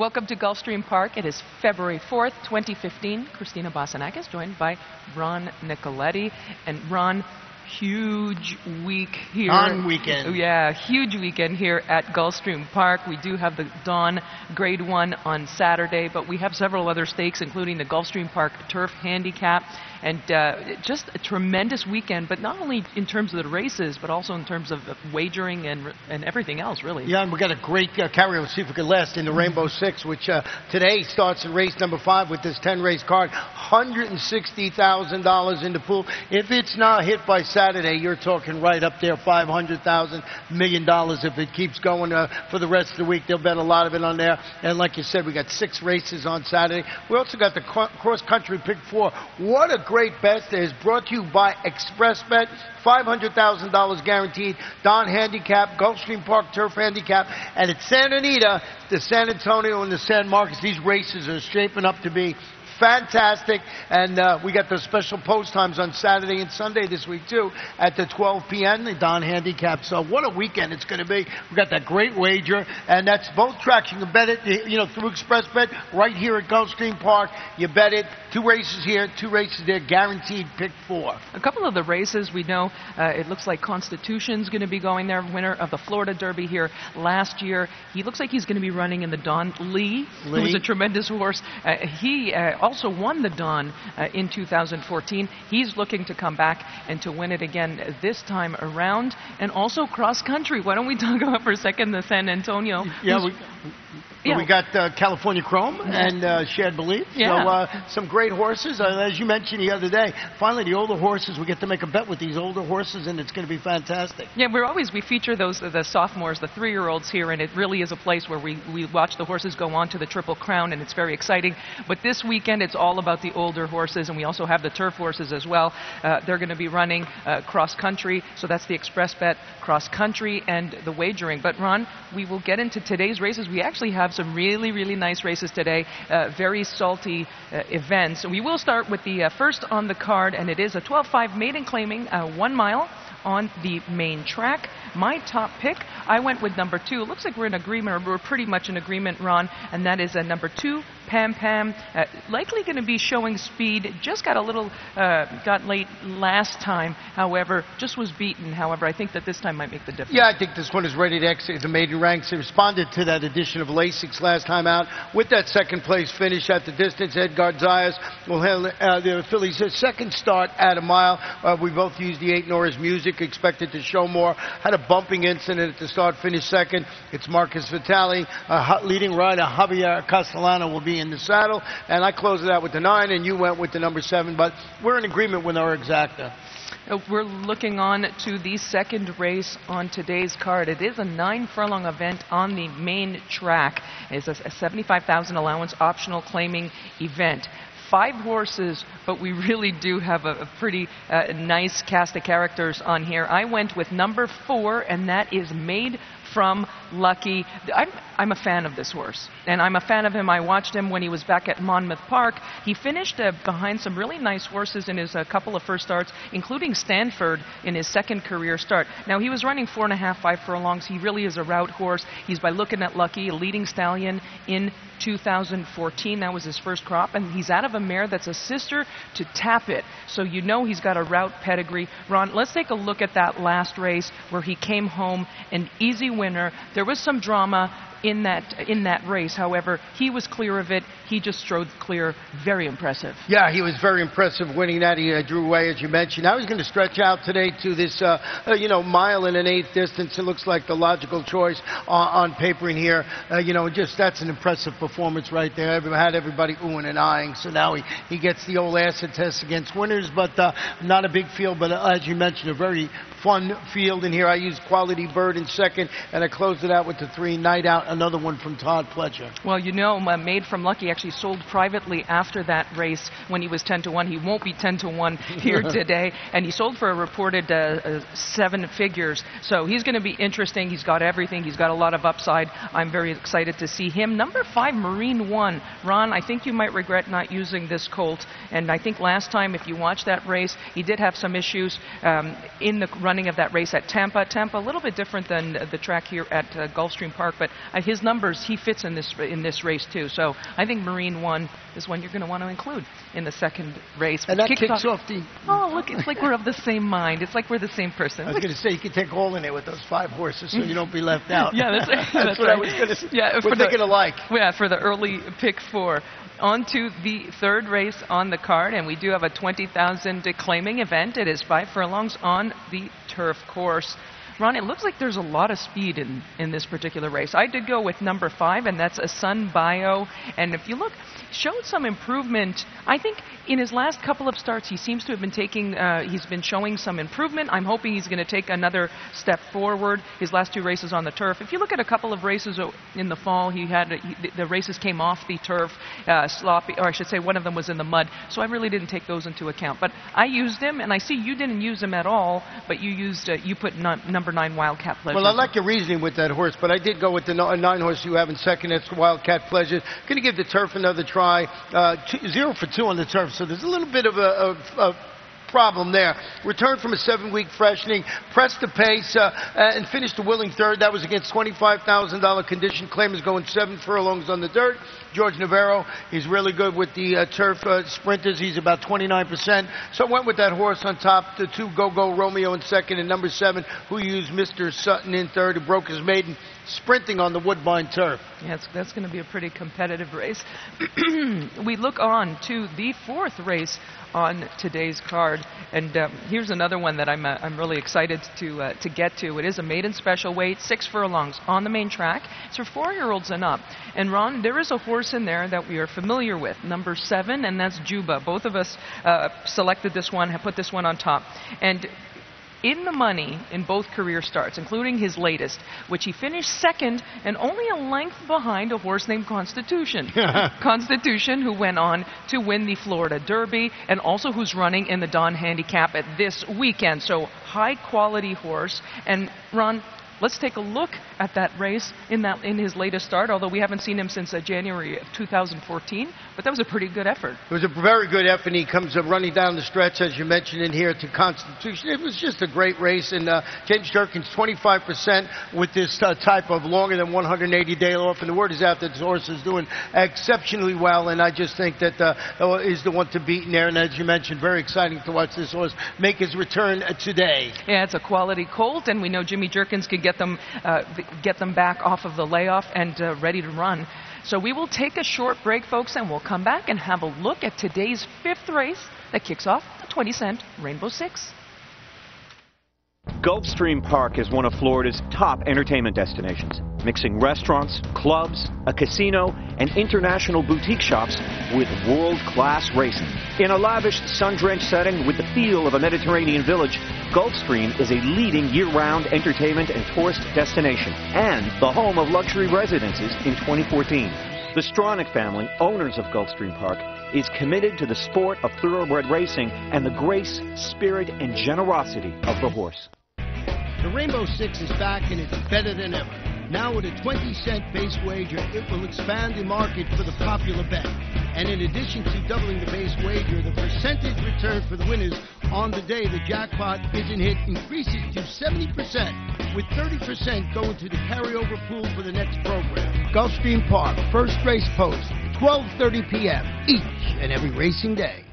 Welcome to Gulfstream Park. It is February 4th, 2015. Christina Bosanakis joined by Ron Nicoletti. And Ron, huge week here. On weekend. Yeah, huge weekend here at Gulfstream Park. We do have the Dawn Grade 1 on Saturday, but we have several other stakes, including the Gulfstream Park Turf Handicap. And just a tremendous weekend, but not only in terms of the races, but also in terms of wagering and everything else, really. Yeah, and we got a great carry. Let's see if we can last in the Rainbow Six, which today starts in race number 5 with this 10-race card. $160,000 in the pool. If it's not hit by Saturday, you're talking right up there, $500,000, $1 million if it keeps going for the rest of the week. They'll bet a lot of it on there. And like you said, we got 6 races on Saturday. We also got the cross-country pick 4. What a great bet that is brought to you by ExpressBet. $500,000 guaranteed. Dawn Handicap, Gulfstream Park Turf Handicap, and it's Santa Anita, the San Antonio, and the San Marcos. These races are shaping up to be fantastic, and we got those special post times on Saturday and Sunday this week too at the 12 p.m. the Dawn Handicap. So what a weekend it's going to be. We got that great wager, and that's both tracks. You can bet it, through ExpressBet right here at Gulfstream Park. You bet it. 2 races here, 2 races there, guaranteed pick 4. A couple of the races we know, it looks like Constitution's going to be going there, winner of the Florida Derby here last year. He looks like he's going to be running in the Dawn. Lee, who was a tremendous horse. He also won the Dawn in 2014. He's looking to come back and to win it again this time around. And also cross country. Why don't we talk about for a second the San Antonio? Yeah, we got California Chrome and Shared Belief. Yeah. So some great horses. As you mentioned the other day, finally the older horses, we get to make a bet with these older horses, and it's going to be fantastic. Yeah, we feature the sophomores, the 3-year-olds here, and it really is a place where we watch the horses go on to the Triple Crown, and it's very exciting. But this weekend, it's all about the older horses, and we also have the turf horses as well. They're going to be running cross country, so that's the ExpressBet cross country and the wagering. But Ron, we will get into today's races. We actually have some really, really nice races today, very salty events. We will start with the first on the card, and it is a 12.5 maiden claiming 1 mile on the main track. My top pick, I went with number 2. It looks like we're in agreement, or we're pretty much in agreement, Ron, and that is number 2, Pam Pam. Likely going to be showing speed. Just got a little, got late last time, however, just was beaten. However, I think that this time might make the difference. Yeah, I think this one is ready to exit the maiden ranks. They responded to that addition of Lasix last time out with that second place finish at the distance. Edgar Zayas will handle the fillies' second start at a mile. We both used the 8 Norris Music, expected to show more. Had a bumping incident at the start, finished second. It's Marcus Vitale. Leading rider Javier Castellano will be in the saddle. And I closed it out with the 9, and you went with the number 7. But we're in agreement with our exacta. We're looking on to the second race on today's card. It is a 9-furlong event on the main track. It's a 75,000 allowance optional claiming event. 5 horses, but we really do have a pretty nice cast of characters on here. I went with number 4, and that is Made from Lucky. I'm a fan of this horse, and I'm a fan of him. I watched him when he was back at Monmouth Park. He finished behind some really nice horses in his couple of first starts, including Stanford in his second career start. Now, he was running 4.5, 5 furlongs. He really is a route horse. He's by Looking at Lucky, a leading stallion in 2014. That was his first crop, and he's out of a mare that's a sister to Tap It. So you know he's got a route pedigree. Ron, let's take a look at that last race where he came home an easy winner. There was some drama in that race. However, he was clear of it. He just strode clear. Very impressive. Yeah, he was very impressive winning that. He drew away, as you mentioned. Now he's going to stretch out today to this, mile and an 1/8 distance. It looks like the logical choice on paper in here. Just that's an impressive performance right there. Had everybody oohing and eyeing. So now he gets the old acid test against winners, but not a big field. But as you mentioned, a very fun field in here. I used Quality Bird in second, and I closed it out with the 3 Night Out, another one from Todd Pletcher. Well, Made from Lucky actually sold privately after that race when he was 10-1. He won't be 10-1 here today, and he sold for a reported 7 figures. So he's going to be interesting. He's got everything. He's got a lot of upside. I'm very excited to see him. Number 5, Marine One. Ron, I think you might regret not using this colt, and I think last time, if you watched that race, he did have some issues in the running of that race at Tampa. Tampa, a little bit different than the track here at Gulfstream Park, but I his numbers, he fits in this race too. So I think Marine 1 is one you're going to want to include in the second race. And that kicks off the... Oh, look, it's like we're of the same mind. It's like we're the same person. I was going to say, you could take all in there with those 5 horses so you don't be left out. Yeah, that's what right. I was going to say. Yeah, we're thinking alike. Yeah, for the early pick 4. On to the third race on the card, and we do have a 20,000 claiming event. It is 5 furlongs on the turf course. Ron, it looks like there's a lot of speed in this particular race. I did go with number 5, and that's a Sun Bio. And if you look, showed some improvement. I think in his last couple of starts, he seems to have been he's been showing some improvement. I'm hoping he's going to take another step forward. His last 2 races on the turf. If you look at a couple of races in the fall, the races came off the turf sloppy, or I should say one of them was in the mud. So I really didn't take those into account. But I used him, and I see you didn't use him at all, but you put number 9 Wildcat Pleasure. Well, I like your reasoning with that horse, but I did go with the 9 horse you have in second. That's Wildcat Pleasure. Going to give the turf another try. 0 for 2 on the turf, so there's a little bit of a problem there. Returned from a 7-week freshening, pressed the pace, and finished a willing third. That was against $25,000 condition. Claim is going 7 furlongs on the dirt. George Navarro, he's really good with the turf sprinters. He's about 29%. So I went with that horse on top, the 2 Go-Go Romeo in second, and number 7, who used Mr. Sutton in third, who broke his maiden sprinting on the Woodbine turf. Yeah, that's going to be a pretty competitive race. We look on to the 4th race on today's card, and here's another one that I'm really excited to get to. It is a maiden special weight, 6 furlongs on the main track. It's for 4-year-olds and up. And Ron, there is a horse in there that we are familiar with, number 7, and that's Juba. Both of us selected this one, have put this one on top, and in the money in both career starts, including his latest, which he finished second and only a length behind a horse named Constitution. Constitution, who went on to win the Florida Derby and also who's running in the Don Handicap at this weekend. So high-quality horse. And Ron, let's take a look at that race in his latest start, although we haven't seen him since January of 2014. But that was a pretty good effort. It was a very good effort. He comes running down the stretch, as you mentioned in here, to Constitution. It was just a great race. And James Jerkins, 25% with this type of longer than 180-day off. And the word is out that this horse is doing exceptionally well. And I just think that is the one to beat in there. And as you mentioned, very exciting to watch this horse make his return today. Yeah, it's a quality colt, and we know Jimmy Jerkins can get them back off of the layoff and ready to run. So we will take a short break, folks, and we'll come back and have a look at today's 5th race that kicks off the 20-cent Rainbow 6. Gulfstream Park is one of Florida's top entertainment destinations, mixing restaurants, clubs, a casino, and international boutique shops with world-class racing. In a lavish, sun-drenched setting with the feel of a Mediterranean village, Gulfstream is a leading year-round entertainment and tourist destination and the home of luxury residences in 2014. The Stronach family, owners of Gulfstream Park, is committed to the sport of thoroughbred racing and the grace, spirit, and generosity of the horse. The Rainbow 6 is back and it's better than ever. Now with a 20-cent base wager, it will expand the market for the popular bet. And in addition to doubling the base wager, the percentage return for the winners on the day the jackpot isn't hit increases to 70%, with 30% going to the carryover pool for the next program. Gulfstream Park, first race post, 12:30 p.m. each and every racing day.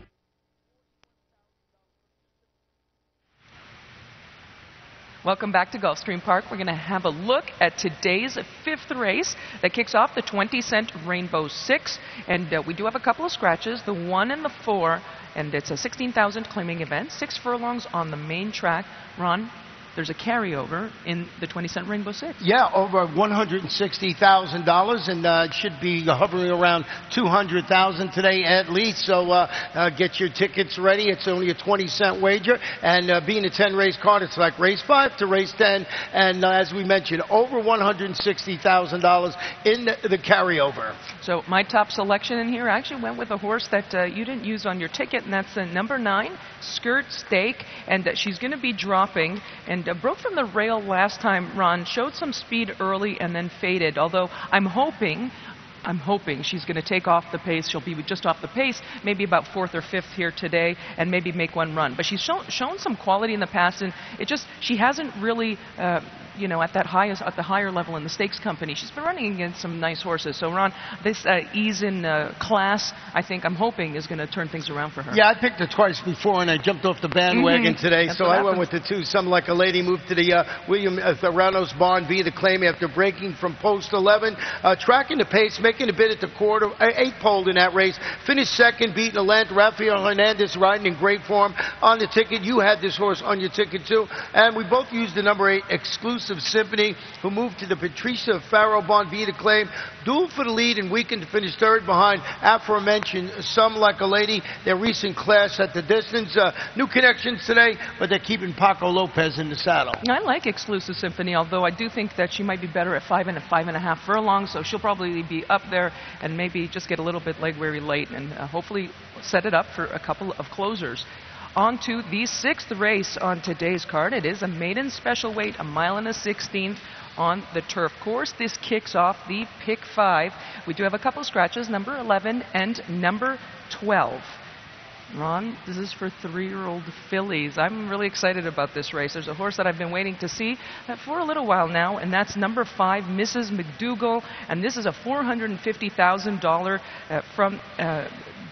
Welcome back to Gulfstream Park. We're going to have a look at today's 5th race that kicks off the 20-cent Rainbow 6. And we do have a couple of scratches, the 1 and the 4. And it's a 16,000 claiming event, 6 furlongs on the main track. Ron, there's a carryover in the 20-cent Rainbow 6. Yeah, over $160,000, and it should be hovering around $200,000 today at least. So get your tickets ready. It's only a 20-cent wager, and being a 10-race card, it's like race 5 to race 10, and as we mentioned, over $160,000 in the carryover. So my top selection in here, I actually went with a horse that you didn't use on your ticket, and that's number 9, Skirt Stake, and she's going to be dropping, and broke from the rail last time, Ron, showed some speed early and then faded, although I'm hoping she's going to take off the pace. She'll be just off the pace, maybe about 4th or 5th here today, and maybe make one run. But she's shown some quality in the past, and she hasn't really at the higher level in the stakes company. She's been running against some nice horses. So, Ron, this ease in class, I'm hoping, is going to turn things around for her. Yeah, I picked her twice before, and I jumped off the bandwagon today. That's so I went with the two. Some Like a Lady moved to the William Theranos Barn via the claim after breaking from post 11. Tracking the pace, making a bid at the quarter, 8th pole in that race. Finished second, beating a length. Rafael Hernandez riding in great form on the ticket. You had this horse on your ticket too. And we both used the number 8, Exclusive Symphony, who moved to the Patricia Farrow Barn via the claim. Duel for the lead and weakened to finish third behind aforementioned Some Like a Lady. Their recent class at the distance. New connections today, but they're keeping Paco Lopez in the saddle. I like Exclusive Symphony, although I do think that she might be better at 5 and 5.5 furlongs, so she'll probably be up there and maybe just get a little bit leg weary late and hopefully set it up for a couple of closers. On to the 6th race on today's card. It is a maiden special weight, 1 1/16 on the turf course. This kicks off the pick 5. We do have a couple scratches, number 11 and number 12. Ron, this is for 3-year-old fillies. I'm really excited about this race. There's a horse that I've been waiting to see for a little while now, and that's number 5, Mrs. McDougall. And this is a $450,000 from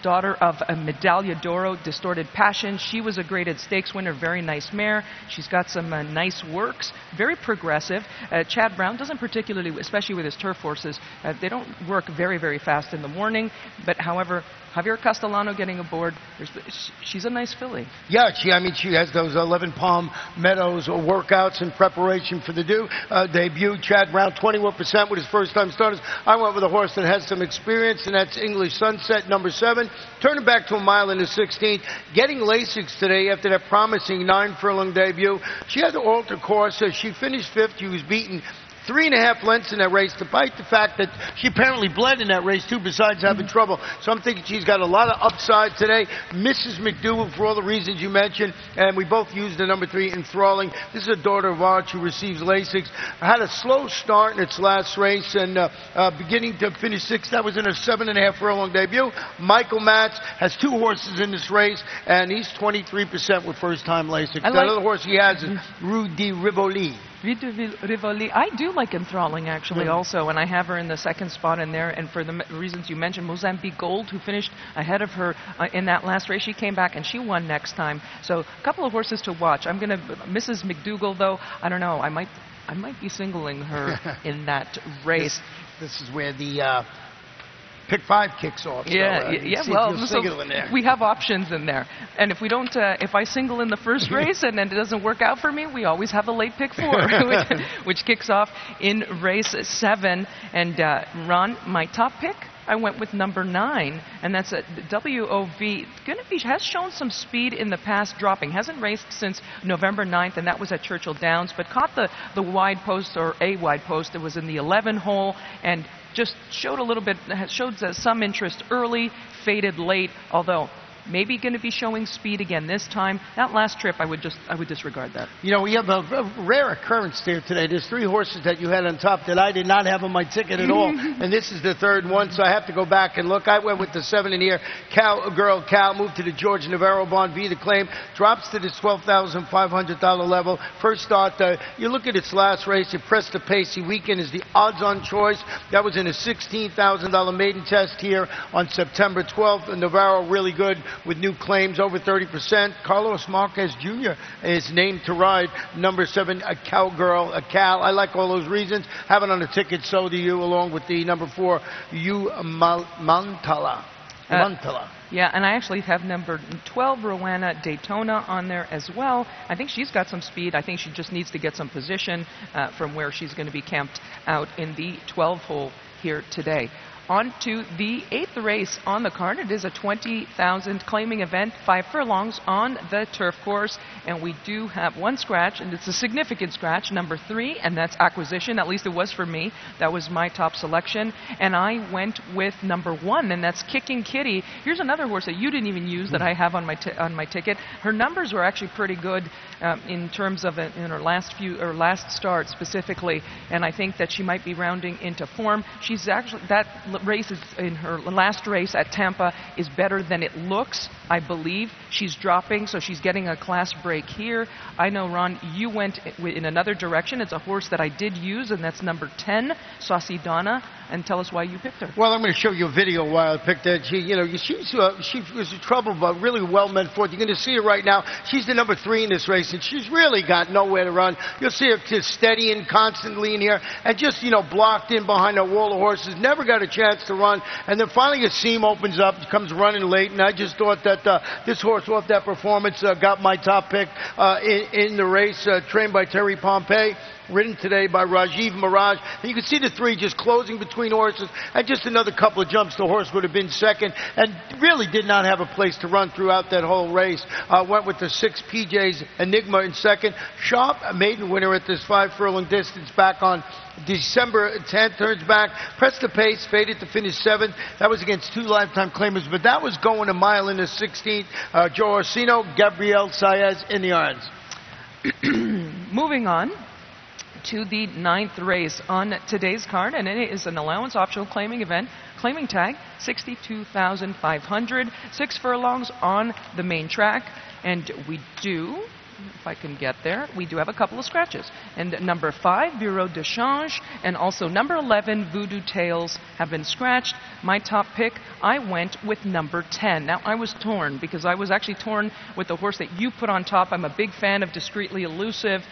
daughter of a Medaglia d'Oro, Distorted Passion. She was a graded stakes winner, very nice mare. She's got some nice works, very progressive. Chad Brown doesn't particularly, especially with his turf horses, they don't work very, very fast in the morning. But however, Javier Castellano getting aboard, she's a nice filly. Yeah, she has those 11 Palm Meadows workouts in preparation for the debut. Chad Brown, 21% with his first-time starters. I went with a horse that has some experience, and that's English Sunset, number 7. Turning back to 1 1/16, getting Lasix today after that promising 9-furlong debut. She had to alter course. She finished 5th. She was beaten 3.5 lengths in that race, despite the fact that she apparently bled in that race too, besides having trouble. So I'm thinking she's got a lot of upside today. Mrs. McDougall, for all the reasons you mentioned, and we both used the number 3, Enthralling. This is a daughter of Arch who receives Lasix. Had a slow start in its last race, and beginning to finish 6th. That was in her 7.5 furlong debut. Michael Matz has 2 horses in this race, and he's 23% with first-time Lasix. The other horse he has is Rue de Rivoli. Rivoli. I do like Enthralling, actually, also, and I have her in the 2nd spot in there. And for the reasons you mentioned, Mozambique Gold, who finished ahead of her in that last race, she came back and she won next time. So a couple of horses to watch. I'm going to Mrs. McDougall, though. I don't know. I might be singling her in that race. This is where the pick 5 kicks off. Well, so we have options in there, and if we don't, if I single in the first race and then it doesn't work out for me, we always have a late pick 4, which kicks off in race 7. And Ron, my top pick, I went with number 9, and that's a WOV. Has shown some speed in the past, dropping. Hasn't raced since November 9th, and that was at Churchill Downs, but caught the wide post, or a wide post. It was in the 11 hole, and just showed some interest early, faded late, although maybe going to be showing speed again this time. That last trip, I would disregard that. We have a rare occurrence there today. There's 3 horses that you had on top that I did not have on my ticket at all, and this is the 3rd one, so I have to go back and look. I went with the 7 in here. Cowgirl Cal moved to the George Navarro Bond via the claim, drops to this $12,500 level. First start, you look at its last race, it pressed the pace. The weekend is the odds-on choice. That was in a $16,000 maiden test here on September 12th. And Navarro really good with new claims, over 30%. Carlos Marquez Jr. is named to ride number 7, a Cowgirl, a Cal. I like all those reasons. Have it on the ticket, so do you, along with the number 4, Mantala. Yeah, and I actually have number 12, Rowena Daytona, on there as well. I think she's got some speed. I think she just needs to get some position from where she's going to be camped out in the 12-hole here today. On to the 8th race on the card. It is a 20,000 claiming event, 5 furlongs on the turf course. And we do have 1 scratch, and it's a significant scratch, number 3, and that's Acquisition. At least it was for me. That was my top selection. And I went with number 1, and that's Kicking Kitty. Here's another horse that you didn't even use that I have on my ticket. Her numbers were actually pretty good in terms of in her last start specifically. And I think that she might be rounding into form. She's actually, that races in her last race at Tampa is better than it looks, I believe. She's dropping, so she's getting a class break here. I know, Ron, you went in another direction. It's a horse that I did use, and that's number 10, Saucy Donna. And tell us why you picked her. Well, I'm going to show you a video why I picked her. She was in trouble, but really well meant for it. You're going to see her right now. She's the number 3 in this race, and she's really got nowhere to run. You'll see her just steadying constantly in here, and just, blocked in behind a wall of horses. Never got a chance to run. And then finally a seam opens up, comes running late, and I just thought that this horse off that performance got my top pick in the race, trained by Terry Pompey. Ridden today by Rajiv Mirage. And you can see the 3 just closing between horses, and just another couple of jumps, the horse would have been second, and really did not have a place to run throughout that whole race. Went with the 6 PJs, Enigma in second. Sharp, a maiden winner at this 5 furlong distance back on December 10th, turns back, pressed the pace, faded to finish 7th. That was against 2 lifetime claimers, but that was going a mile in the 16th. Joe Orsino, Gabriel Saez in the irons. Moving on to the 9th race on today's card, and it is an allowance optional claiming event. Claiming tag 62,500, 6 furlongs on the main track, and we do, if I can get there, we do have a couple of scratches. And number 5, Bureau de Change, and also number 11, Voodoo Tales, have been scratched. My top pick, I went with number 10. Now, I was torn, because I was actually torn with the horse that you put on top. I'm a big fan of Discreetly Elusive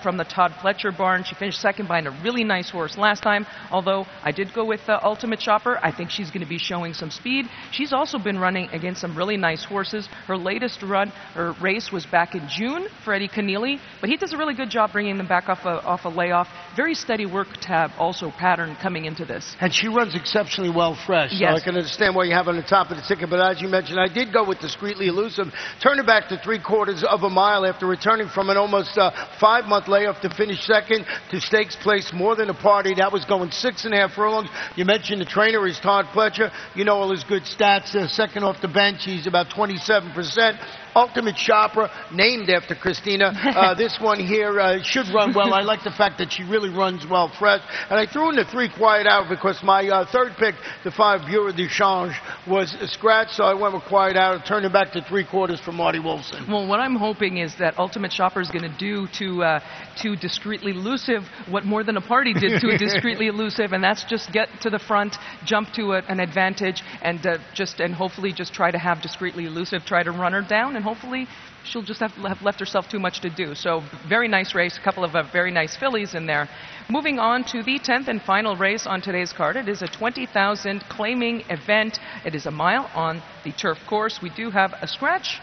from the Todd Fletcher barn. She finished second behind a really nice horse last time, although I did go with Ultimate Shopper. I think she's going to be showing some speed. She's also been running against some really nice horses. Her latest run, or race, was back in June for Eddie Keneally, but he does a really good job bringing them back off a layoff. Very steady work tab, also pattern coming into this. And she runs exceptionally well fresh, yes. So I can understand why you have on the top of the ticket. But as you mentioned, I did go with Discreetly Elusive, turning back to 3/4 of a mile after returning from an almost 5-month layoff to finish second to stakes place more than a party. That was going 6.5 furlongs. You mentioned the trainer is Todd Fletcher. You know all his good stats. Second off the bench, he's about 27%. Ultimate Shopper, named after Christina. This one here should run well. I like the fact that she really runs well fresh. And I threw in the 3 Quiet Out because my third pick, the 5 Bureau de Change, was scratched. So I went with Quiet Out, turning back to 3/4 for Marty Wilson. Well, what I'm hoping is that Ultimate Shopper is going to do to Discreetly Elusive what More Than a Party did to a Discreetly Elusive, and that's just get to the front, jump to an advantage, and hopefully just try to have Discreetly Elusive try to run her down, and hopefully she'll just have left herself too much to do. So very nice race, a couple of very nice fillies in there. Moving on to the 10th and final race on today's card. It is a 20,000 claiming event. It is a mile on the turf course. We do have a scratch.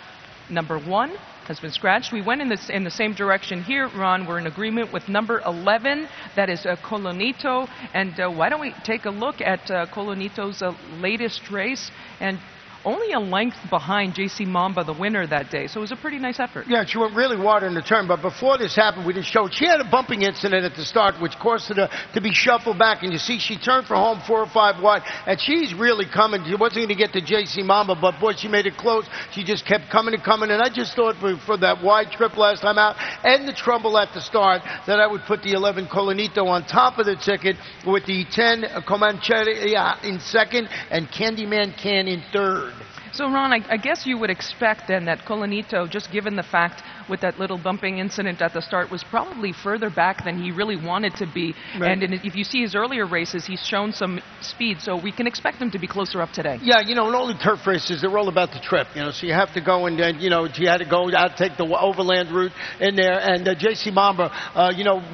Number 1 has been scratched. We went in the same direction here, Ron. We're in agreement with number 11. That is Colonito. And why don't we take a look at Colonito's latest race, and only a length behind JC Mamba, the winner that day. So it was a pretty nice effort. Yeah, she went really wide in the turn. But before this happened, we didn't show it. She had a bumping incident at the start, which caused her to be shuffled back. And you see, she turned for home 4 or 5 wide. And she's really coming. She wasn't going to get to JC Mamba, but boy, she made it close. She just kept coming and coming. And I just thought for that wide trip last time out and the trouble at the start that I would put the 11 Colonito on top of the ticket with the 10 Comancheria in second and Candyman Can in third. So, Ron, I guess you would expect then that Colonito, just given the fact with that little bumping incident at the start, was probably further back than he really wanted to be. Right. And if you see his earlier races, he's shown some speed, so we can expect him to be closer up today. Yeah, in all the turf races, they're all about the trip, so you have to go and then, she had to go out, take the overland route in there. And JC Mamba,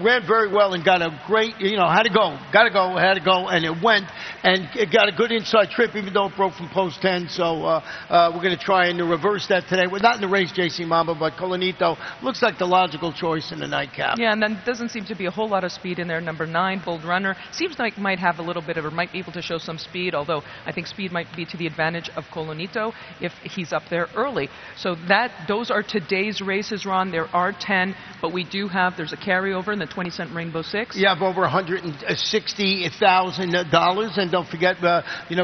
ran very well and got a great, had to go, and it went, and it got a good inside trip, even though it broke from post 10. So we're going to try and reverse that today. We're not in the race, JC Mamba, but Colonito looks like the logical choice in the nightcap. Yeah, and then doesn't seem to be a whole lot of speed in there. Number 9, Bold Runner, seems like might have a little bit of, or might be able to show some speed, although I think speed might be to the advantage of Colonito if he's up there early. So those are today's races, Ron. There are 10, but we do have, there's a carryover in the 20-cent Rainbow Six. Yeah, of over $160,000. And don't forget,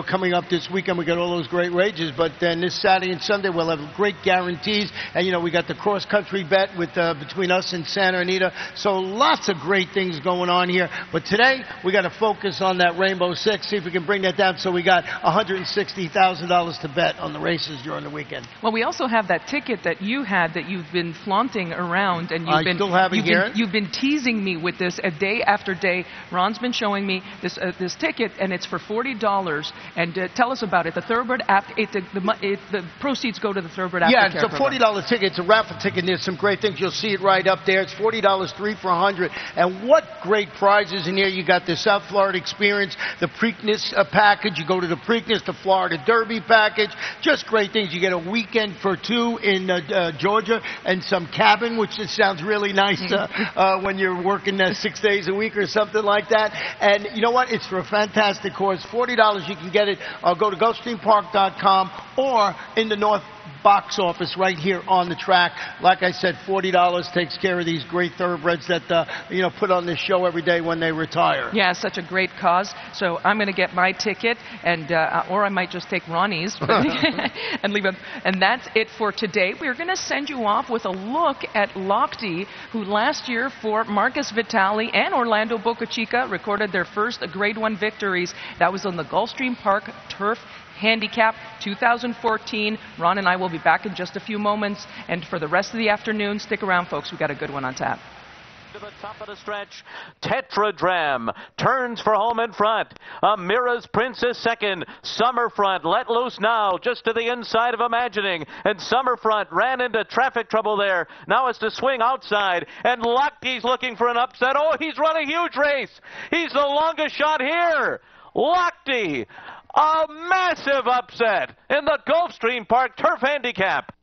coming up this weekend, we got all those great wages, but but then this Saturday and Sunday we'll have great guarantees. And, you know, we got the cross-country bet with between us and Santa Anita. So lots of great things going on here. But today we got to focus on that Rainbow Six, see if we can bring that down. So we got $160,000 to bet on the races during the weekend. Well, we also have that ticket that you had that you've been flaunting around, and you've been teasing me with this day after day. Ron's been showing me this ticket, and it's for $40. And tell us about it. The Thoroughbred the proceeds go to the Thoroughbred Aftercare. Yeah, it's a $40 ticket. It's a raffle ticket. And there's some great things. You'll see it right up there. It's $40, 3 for $100. And what great prizes in here. You got the South Florida Experience, the Preakness package. You go to the Preakness, the Florida Derby package. Just great things. You get a weekend for 2 in Georgia and some cabin, which just sounds really nice when you're working 6 days a week or something like that. And you know what? It's for a fantastic cause. $40. You can get it. Go to GulfstreamPark.com or in the North box office right here on the track. Like I said, $40 takes care of these great thoroughbreds that put on this show every day when they retire. Yeah, such a great cause. So I'm going to get my ticket, and or I might just take Ronnie's and leave it. And that's it for today. We're going to send you off with a look at Lochte, who last year for Marcus Vitale and Orlando Boca Chica recorded their first Grade 1 victories. That was on the Gulfstream Park Turf Handicap 2014. Ron and I will be back in just a few moments. And for the rest of the afternoon, stick around, folks. We've got a good one on tap. To the top of the stretch, Tetradram turns for home in front. Amira's Prince is second. Summerfront let loose now, just to the inside of Imagining. And Summerfront ran into traffic trouble there. Now it's to swing outside. And Lochte's looking for an upset. Oh, he's run a huge race. He's the longest shot here. Lochte, a massive upset in the Gulfstream Park Turf Handicap.